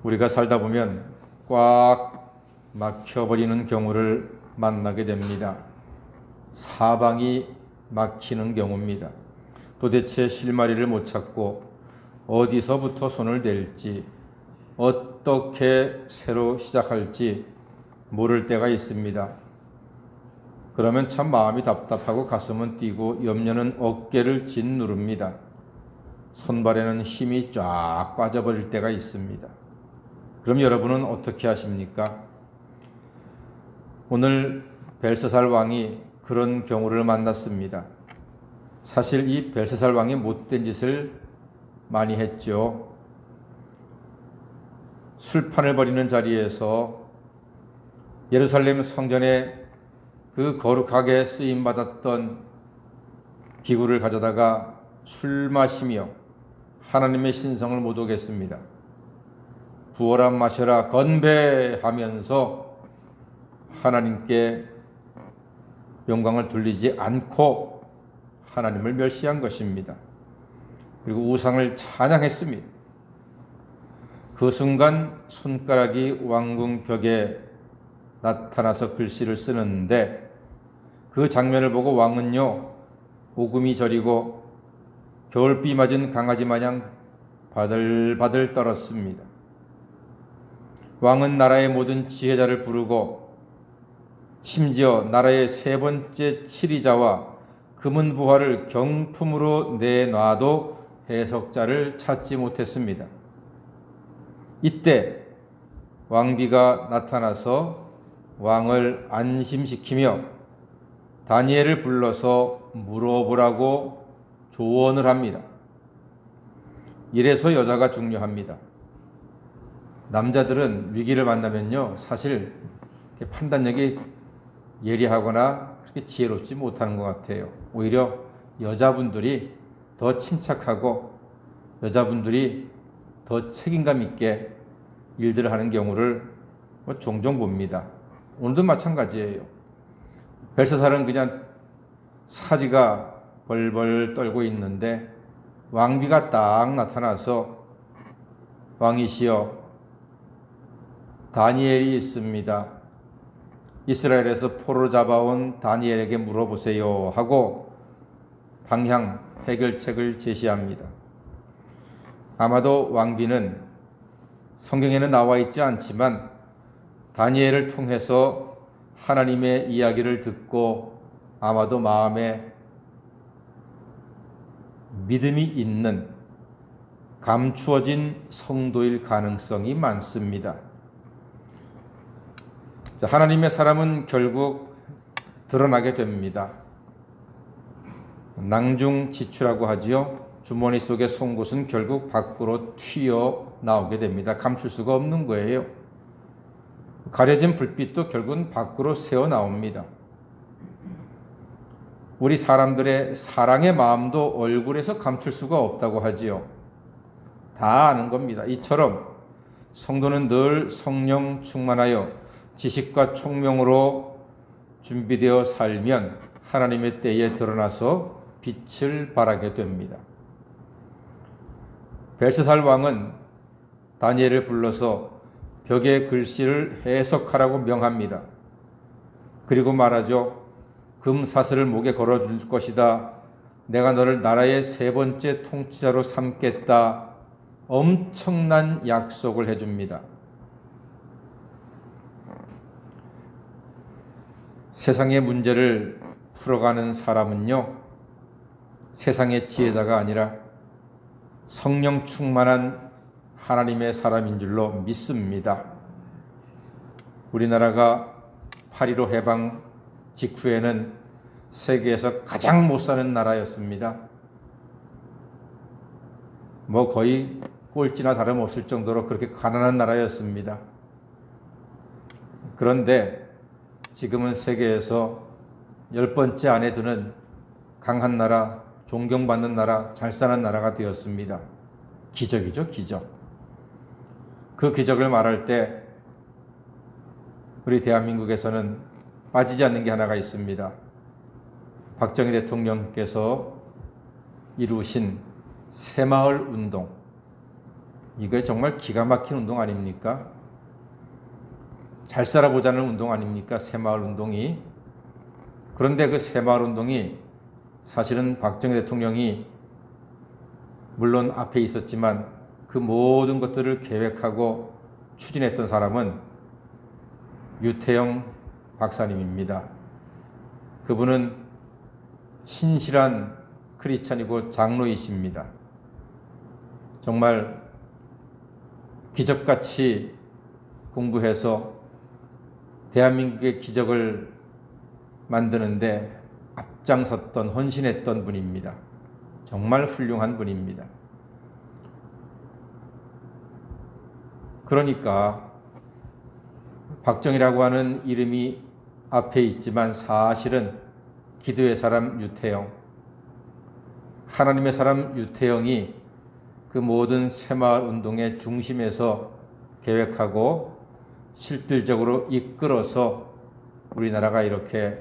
우리가 살다 보면 꽉 막혀버리는 경우를 만나게 됩니다. 사방이 막히는 경우입니다. 도대체 실마리를 못 찾고 어디서부터 손을 댈지, 어떻게 새로 시작할지 모를 때가 있습니다. 그러면 참 마음이 답답하고 가슴은 뛰고 염려는 어깨를 짓누릅니다. 손발에는 힘이 쫙 빠져버릴 때가 있습니다. 그럼 여러분은 어떻게 하십니까? 오늘 벨사살 왕이 그런 경우를 만났습니다. 사실 이 벨사살 왕이 못된 짓을 많이 했죠. 술판을 벌이는 자리에서 예루살렘 성전에 그 거룩하게 쓰임받았던 기구를 가져다가 술 마시며 하나님의 신성을 모독했습니다. 부어라 마셔라 건배하면서 하나님께 영광을 돌리지 않고 하나님을 멸시한 것입니다. 그리고 우상을 찬양했습니다. 그 순간 손가락이 왕궁벽에 나타나서 글씨를 쓰는데 그 장면을 보고 왕은요 오금이 저리고 겨울비 맞은 강아지 마냥 바들바들 떨었습니다. 왕은 나라의 모든 지혜자를 부르고 심지어 나라의 세 번째 치리자와 금은부화를 경품으로 내놔도 해석자를 찾지 못했습니다. 이때 왕비가 나타나서 왕을 안심시키며 다니엘을 불러서 물어보라고 조언을 합니다. 이래서 여자가 중요합니다. 남자들은 위기를 만나면요 사실 판단력이 예리하거나 그렇게 지혜롭지 못하는 것 같아요. 오히려 여자분들이 더 침착하고 여자분들이 더 책임감 있게 일들을 하는 경우를 종종 봅니다. 오늘도 마찬가지예요. 벨사살은 그냥 사지가 벌벌 떨고 있는데 왕비가 딱 나타나서 왕이시여 다니엘이 있습니다. 이스라엘에서 포로 잡아온 다니엘에게 물어보세요 하고 방향 해결책을 제시합니다. 아마도 왕비는 성경에는 나와 있지 않지만 다니엘을 통해서 하나님의 이야기를 듣고 아마도 마음에 믿음이 있는 감추어진 성도일 가능성이 많습니다. 하나님의 사람은 결국 드러나게 됩니다. 낭중지추라고 하지요. 주머니 속의 송곳은 결국 밖으로 튀어나오게 됩니다. 감출 수가 없는 거예요. 가려진 불빛도 결국은 밖으로 새어나옵니다. 우리 사람들의 사랑의 마음도 얼굴에서 감출 수가 없다고 하지요. 다 아는 겁니다. 이처럼 성도는 늘 성령 충만하여 지식과 총명으로 준비되어 살면 하나님의 때에 드러나서 빛을 발하게 됩니다. 벨사살 왕은 다니엘을 불러서 벽의 글씨를 해석하라고 명합니다. 그리고 말하죠. 금사슬을 목에 걸어줄 것이다. 내가 너를 나라의 세 번째 통치자로 삼겠다. 엄청난 약속을 해줍니다. 세상의 문제를 풀어가는 사람은요, 세상의 지혜자가 아니라 성령 충만한 하나님의 사람인 줄로 믿습니다. 우리나라가 8.15 해방 직후에는 세계에서 가장 못 사는 나라였습니다. 거의 꼴찌나 다름없을 정도로 그렇게 가난한 나라였습니다. 그런데 지금은 세계에서 10번째 안에 드는 강한 나라, 존경받는 나라, 잘 사는 나라가 되었습니다. 기적이죠, 기적. 그 기적을 말할 때 우리 대한민국에서는 빠지지 않는 게 하나가 있습니다. 박정희 대통령께서 이루신 새마을 운동. 이거 정말 기가 막힌 운동 아닙니까? 잘 살아보자는 운동 아닙니까? 새마을 운동이. 그런데 그 새마을 운동이 사실은 박정희 대통령이 물론 앞에 있었지만 그 모든 것들을 계획하고 추진했던 사람은 유태영 박사님입니다. 그분은 신실한 크리스찬이고 장로이십니다. 정말 기적같이 공부해서 대한민국의 기적을 만드는데 앞장섰던, 헌신했던 분입니다. 정말 훌륭한 분입니다. 그러니까 박정희라고 하는 이름이 앞에 있지만 사실은 기도의 사람 유태영, 하나님의 사람 유태영이 그 모든 새마을 운동의 중심에서 계획하고 실질적으로 이끌어서 우리나라가 이렇게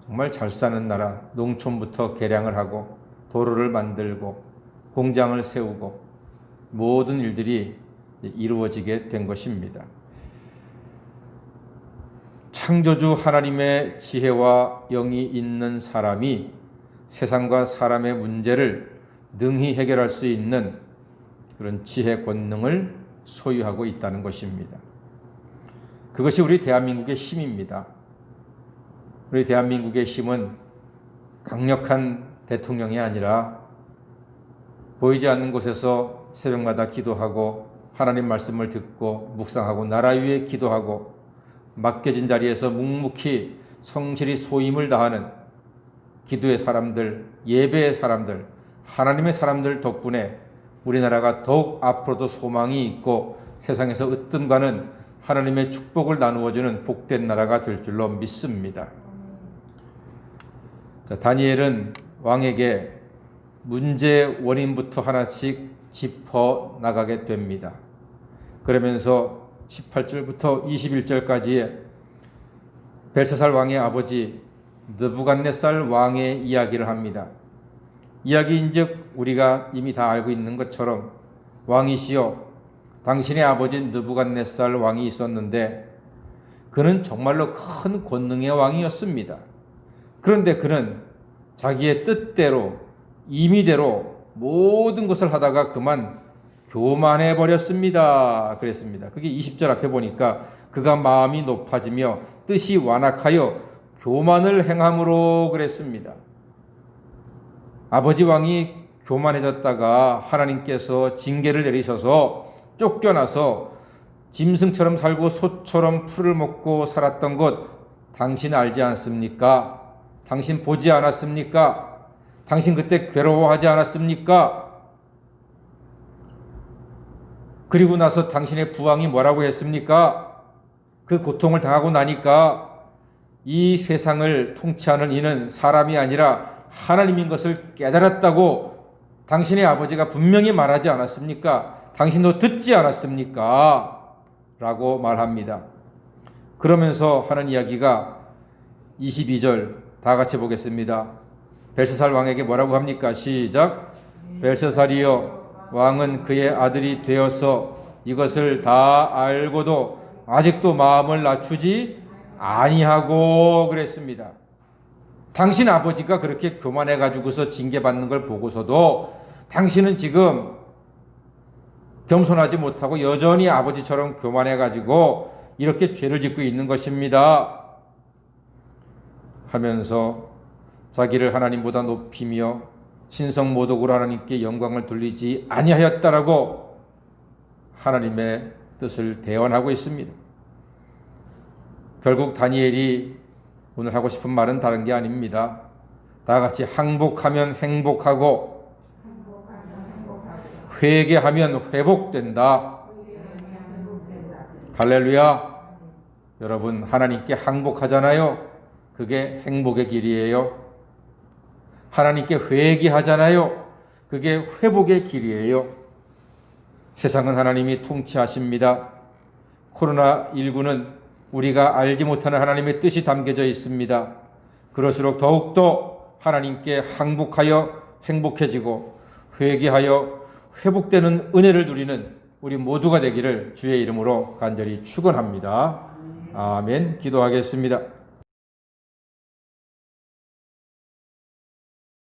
정말 잘 사는 나라, 농촌부터 개량을 하고 도로를 만들고 공장을 세우고 모든 일들이 이루어지게 된 것입니다. 창조주 하나님의 지혜와 영이 있는 사람이 세상과 사람의 문제를 능히 해결할 수 있는 그런 지혜 권능을 소유하고 있다는 것입니다. 그것이 우리 대한민국의 힘입니다. 우리 대한민국의 힘은 강력한 대통령이 아니라 보이지 않는 곳에서 새벽마다 기도하고 하나님 말씀을 듣고 묵상하고 나라 위에 기도하고 맡겨진 자리에서 묵묵히 성실히 소임을 다하는 기도의 사람들, 예배의 사람들, 하나님의 사람들 덕분에 우리나라가 더욱 앞으로도 소망이 있고 세상에서 으뜸가는 하나님의 축복을 나누어주는 복된 나라가 될 줄로 믿습니다. 자, 다니엘은 왕에게 문제의 원인부터 하나씩 짚어 나가게 됩니다. 그러면서 18절부터 21절까지의 벨사살 왕의 아버지 느부갓네살 왕의 이야기를 합니다. 이야기인즉 우리가 이미 다 알고 있는 것처럼 왕이시여 당신의 아버지 느부갓네살 왕이 있었는데 그는 정말로 큰 권능의 왕이었습니다. 그런데 그는 자기의 뜻대로 임의대로 모든 것을 하다가 그만 교만해 버렸습니다. 그랬습니다. 그게 20절 앞에 보니까 그가 마음이 높아지며 뜻이 완악하여 교만을 행함으로 그랬습니다. 아버지 왕이 교만해졌다가 하나님께서 징계를 내리셔서 쫓겨나서 짐승처럼 살고 소처럼 풀을 먹고 살았던 것 당신 알지 않습니까? 당신 보지 않았습니까? 당신 그때 괴로워하지 않았습니까? 그리고 나서 당신의 부왕이 뭐라고 했습니까? 그 고통을 당하고 나니까 이 세상을 통치하는 이는 사람이 아니라 하나님인 것을 깨달았다고 당신의 아버지가 분명히 말하지 않았습니까? 당신도 듣지 않았습니까? 라고 말합니다. 그러면서 하는 이야기가 22절 다 같이 보겠습니다. 벨사살 왕에게 뭐라고 합니까? 시작. 벨사살이여 왕은 그의 아들이 되어서 이것을 다 알고도 아직도 마음을 낮추지 아니하고 그랬습니다. 당신 아버지가 그렇게 교만해가지고서 징계받는 걸 보고서도 당신은 지금 겸손하지 못하고 여전히 아버지처럼 교만해가지고 이렇게 죄를 짓고 있는 것입니다. 하면서 자기를 하나님보다 높이며 신성모독으로 하나님께 영광을 돌리지 아니하였다라고 하나님의 뜻을 대언하고 있습니다. 결국 다니엘이 오늘 하고 싶은 말은 다른 게 아닙니다. 다 같이 항복하면 행복하고 회개하면 회복된다. 할렐루야. 여러분 하나님께 항복하잖아요. 그게 행복의 길이에요. 하나님께 회개하잖아요. 그게 회복의 길이에요. 세상은 하나님이 통치하십니다. 코로나19는 우리가 알지 못하는 하나님의 뜻이 담겨져 있습니다. 그럴수록 더욱더 하나님께 항복하여 행복해지고 회개하여 회복되는 은혜를 누리는 우리 모두가 되기를 주의 이름으로 간절히 축원합니다. 아멘. 기도하겠습니다.